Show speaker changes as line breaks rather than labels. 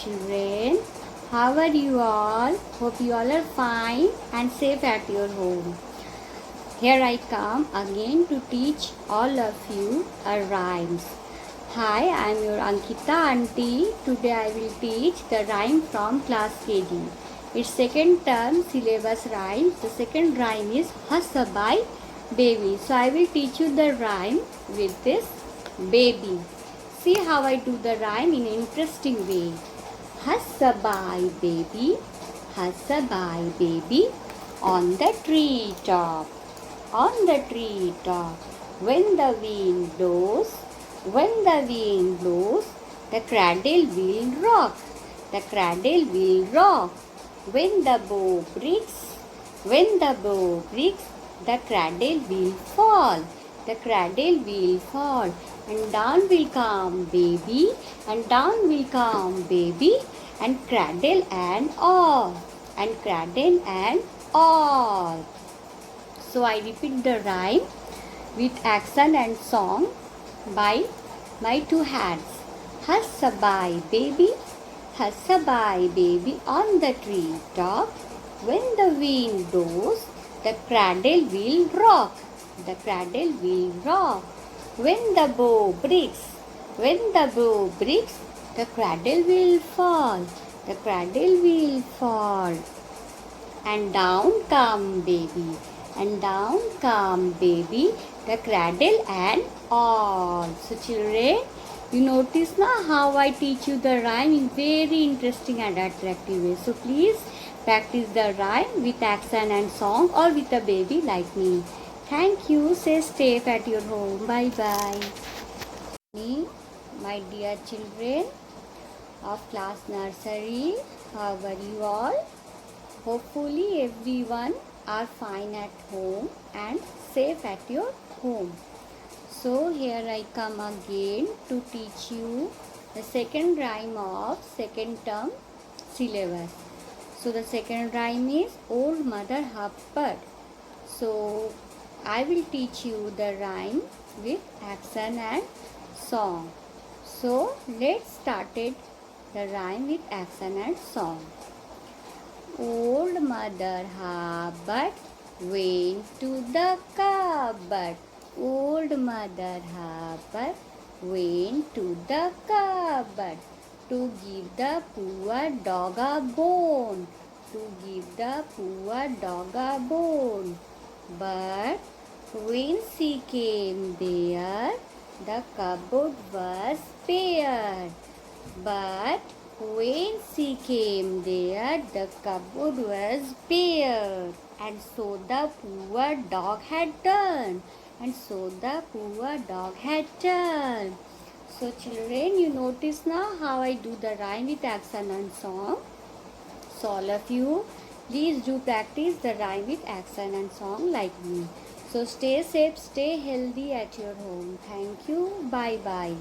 children. How are you all? Hope you all are fine and safe at your home. Here I come again to teach all of you a rhymes. Hi, I am your Ankita auntie. Today I will teach the rhyme from class KG. It's second term syllabus rhymes. The second rhyme is Hasabai baby. So I will teach you the rhyme with this baby. See how I do the rhyme in an interesting way. Hasabai baby, on the tree top, on the tree top. When the wind blows, the cradle will rock, the cradle will rock. When the bow breaks, the cradle will fall, the cradle will fall. And down will come baby, and down will come baby, and cradle and all, and cradle and all. So I repeat the rhyme with action and song by my two hands. Hasabai baby, on the tree top. When the wind blows, the cradle will rock, the cradle will rock. When the bow breaks, the cradle will fall, the cradle will fall. And down come baby, the cradle and all. So children, you notice now how I teach you the rhyme in very interesting and attractive way. So please practice the rhyme with action and song or with a baby like me. Thank you. Stay safe at your home. Bye bye. My dear children of class nursery, how are you all? Hopefully everyone are fine at home and safe at your home. So here I come again to teach you the second rhyme of second term syllabus. So the second rhyme is Old Mother Hubbard. So I will teach you the rhyme with action and song. So let's start it, the rhyme with action and song. Old Mother Hubbard went to the cupboard. Old Mother Hubbard went to the cupboard to give the poor dog a bone. To give the poor dog a bone. But when she came there, the cupboard was bare. But when she came there, the cupboard was bare. And so the poor dog had done. And so the poor dog had done. So children, you notice now how I do the rhyme with action and song. So all of you, please do practice the rhyme with action and song like me. So stay safe, stay healthy at your home. Thank you. Bye bye.